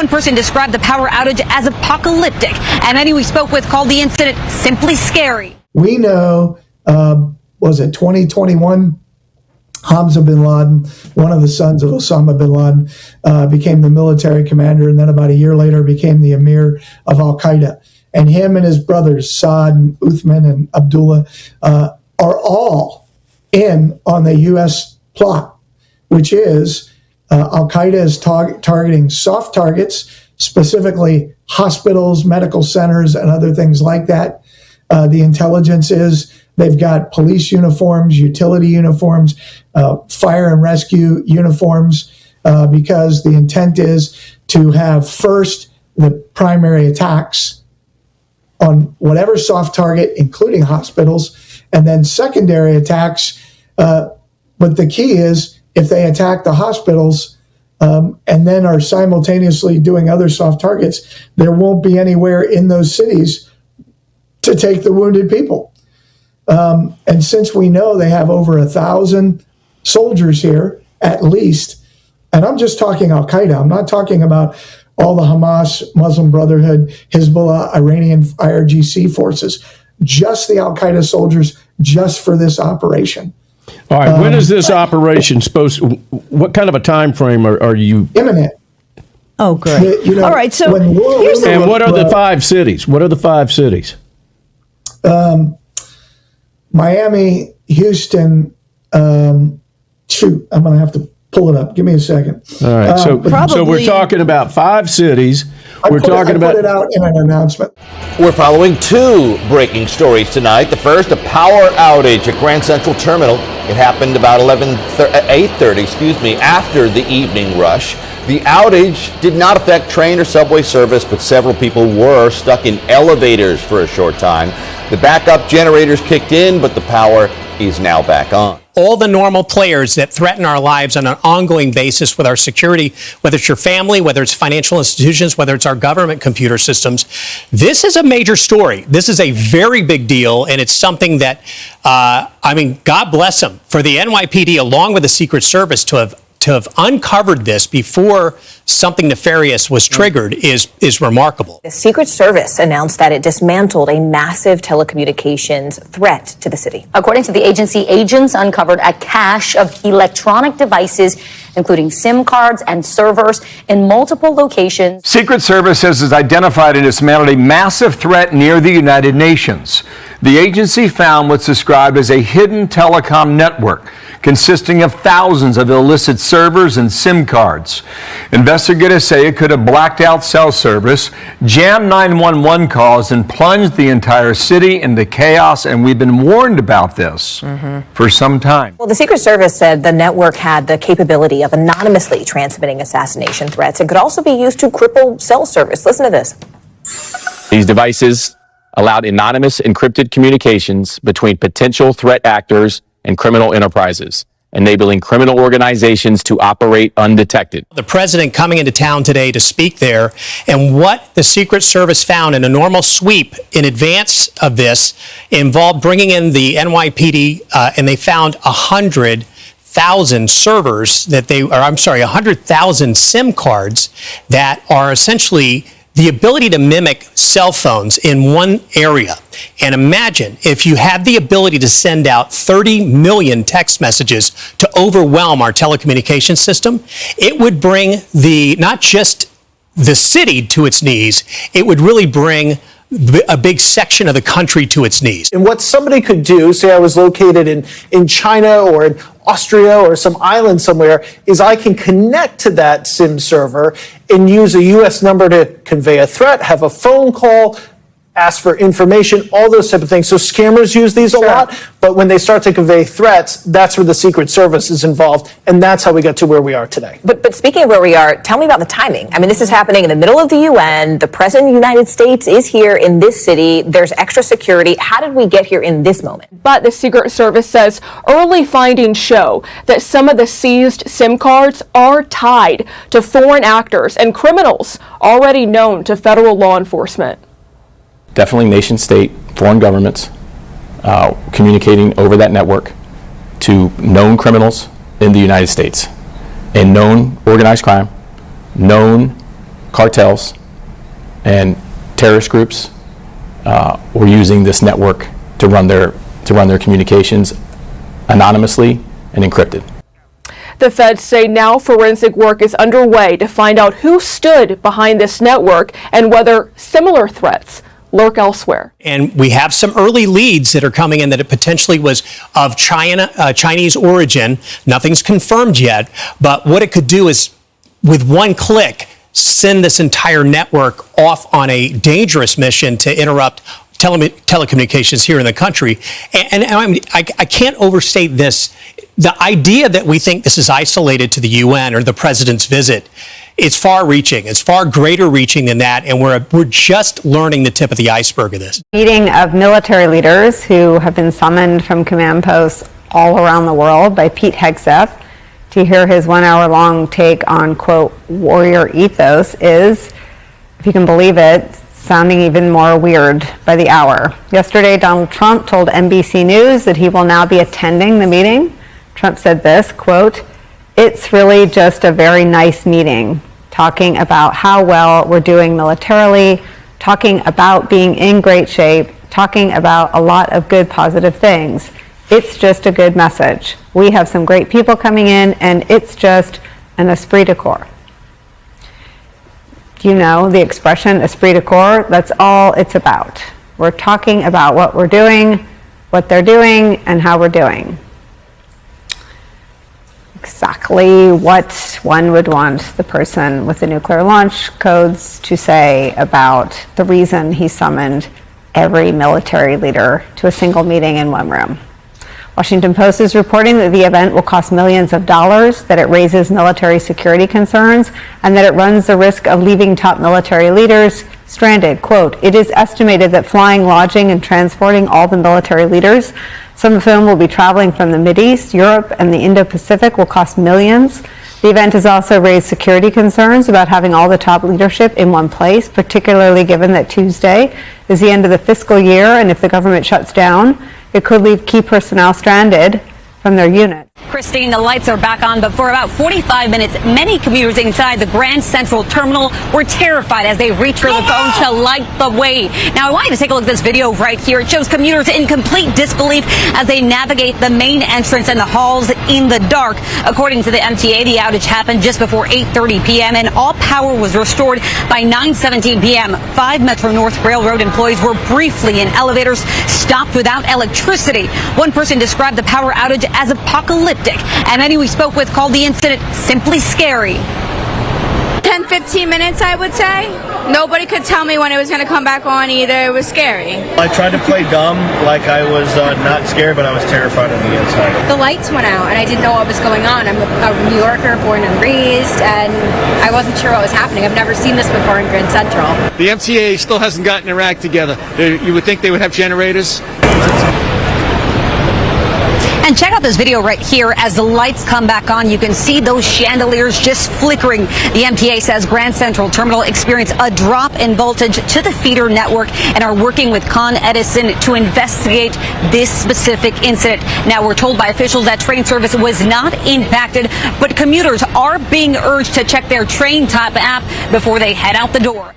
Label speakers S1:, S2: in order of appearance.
S1: One person described the power outage as apocalyptic, and many we spoke with called the incident simply scary.
S2: We know, was it 2021? Hamza bin Laden, one of the sons of Osama bin Laden, became the military commander, and then about a year later became the emir of Al-Qaeda. And him and his brothers, Saad and Uthman and Abdullah, are all in on the U.S. plot, which is Al-Qaeda is targeting soft targets, specifically hospitals, medical centers, and other things like that. The intelligence is they've got police uniforms, utility uniforms, fire and rescue uniforms, because the intent is to have first the primary attacks on whatever soft target, including hospitals, and then secondary attacks. But the key is if they attack the hospitals and then are simultaneously doing other soft targets, there won't be anywhere in those cities to take the wounded people. And since we know they have over 1,000 soldiers here, at least, and I'm just talking Al-Qaeda, I'm not talking about all the Hamas, Muslim Brotherhood, Hezbollah, Iranian IRGC forces, just the Al-Qaeda soldiers, just for this operation.
S3: All right, when is this operation what kind of a time frame are you?
S2: Imminent.
S4: Oh, good.
S2: You know,
S4: all right, so
S2: here's
S3: and what are the 5 cities? What are the 5 cities?
S2: Miami, Houston, shoot, I'm going to have to pull it up. Give me a second.
S3: All right, so we're talking about 5 cities.
S2: I put it out in an announcement.
S5: We're following 2 breaking stories tonight. The first, a power outage at Grand Central Terminal. It happened about 8:30, after the evening rush. The outage did not affect train or subway service, but several people were stuck in elevators for a short time. The backup generators kicked in, but the power is now back on.
S6: All the normal players that threaten our lives on an ongoing basis with our security, whether it's your family, whether it's financial institutions, whether it's our government computer systems. This is a major story. This is a very big deal, and it's something that, God bless them for the NYPD, along with the Secret Service, to have uncovered this before something nefarious was triggered is remarkable.
S7: The Secret Service announced that it dismantled a massive telecommunications threat to the city.
S8: According to the agency, agents uncovered a cache of electronic devices, including SIM cards and servers, in multiple locations.
S9: Secret Service says it's identified and dismantled a massive threat near the United Nations. The agency found what's described as a hidden telecom network consisting of thousands of illicit servers and SIM cards. Investigators say it could have blacked out cell service, jammed 911 calls, and plunged the entire city into chaos, and we've been warned about this for some time.
S7: Well, the Secret Service said the network had the capability of anonymously transmitting assassination threats and could also be used to cripple cell service. Listen to this.
S10: These devices allowed anonymous encrypted communications between potential threat actors and criminal enterprises, enabling criminal organizations to operate undetected.
S6: The president coming into town today to speak there, and what the Secret Service found in a normal sweep in advance of this involved bringing in the NYPD, and they found 100,000 servers 100,000 SIM cards that are essentially the ability to mimic cell phones in one area. And imagine if you had the ability to send out 30 million text messages to overwhelm our telecommunications system, it would bring not just the city to its knees, it would really bring a big section of the country to its knees.
S11: And what somebody could do, say I was located in China or in Austria or some island somewhere, is I can connect to that SIM server and use a U.S. number to convey a threat, have a phone call, ask for information, all those type of things. So scammers use these a lot, but when they start to convey threats, that's where the Secret Service is involved, and that's how we got to where we are today.
S7: But speaking of where we are, tell me about the timing. I mean, this is happening in the middle of the UN. The President of the United States is here in this city. There's extra security. How did we get here in this moment?
S12: But the Secret Service says early findings show that some of the seized SIM cards are tied to foreign actors and criminals already known to federal law enforcement.
S10: Definitely nation state, foreign governments communicating over that network to known criminals in the United States and known organized crime, known cartels and terrorist groups were using this network to run their communications anonymously and encrypted.
S12: The feds say now forensic work is underway to find out who stood behind this network and whether similar threats lurk elsewhere.
S6: And we have some early leads that are coming in that it potentially was of Chinese origin. Nothing's confirmed yet, but what it could do is, with one click, send this entire network off on a dangerous mission to interrupt telecommunications here in the country. And I can't overstate this. The idea that we think this is isolated to the UN or the president's visit, it's far-reaching. It's far greater reaching than that, and we're just learning the tip of the iceberg of this.
S13: Meeting of military leaders who have been summoned from command posts all around the world by Pete Hegseth to hear his 1 hour long take on, quote, warrior ethos is, if you can believe it, sounding even more weird by the hour. Yesterday, Donald Trump told NBC News that he will now be attending the meeting. Trump said this, quote, "It's really just a very nice meeting, talking about how well we're doing militarily, talking about being in great shape, talking about a lot of good positive things. It's just a good message. We have some great people coming in, and it's just an esprit de corps." You know the expression esprit de corps? That's all it's about. We're talking about what we're doing, what they're doing, and how we're doing. Exactly what one would want the person with the nuclear launch codes to say about the reason he summoned every military leader to a single meeting in one room. Washington Post is reporting that the event will cost millions of dollars, that it raises military security concerns, and that it runs the risk of leaving top military leaders stranded. Quote, "It is estimated that flying, lodging, and transporting all the military leaders, some of whom will be traveling from the Mideast, Europe, and the Indo-Pacific, will cost millions. The event has also raised security concerns about having all the top leadership in one place, particularly given that Tuesday is the end of the fiscal year, and if the government shuts down, it could leave key personnel stranded from their unit."
S1: Christine, the lights are back on, but for about 45 minutes, many commuters inside the Grand Central Terminal were terrified as they reached for the phone to light the way. Now, I want you to take a look at this video right here. It shows commuters in complete disbelief as they navigate the main entrance and the halls in the dark. According to the MTA, the outage happened just before 8:30 p.m. and all power was restored by 9:17 p.m. 5 Metro North Railroad employees were briefly in elevators stopped without electricity. One person described the power outage as apocalyptic, and many we spoke with called the incident simply scary.
S14: 10-15 minutes, I would say. Nobody could tell me when it was going to come back on either. It was scary.
S15: I tried to play dumb, like I was not scared, but I was terrified on the inside.
S14: The lights went out, and I didn't know what was going on. I'm a New Yorker, born and raised, and I wasn't sure what was happening. I've never seen this before in Grand Central.
S16: The MTA still hasn't gotten their act together. You would think they would have generators.
S1: And check out this video right here. As the lights come back on, you can see those chandeliers just flickering. The MTA says Grand Central Terminal experienced a drop in voltage to the feeder network and are working with Con Edison to investigate this specific incident. Now, we're told by officials that train service was not impacted, but commuters are being urged to check their Train Top app before they head out the door.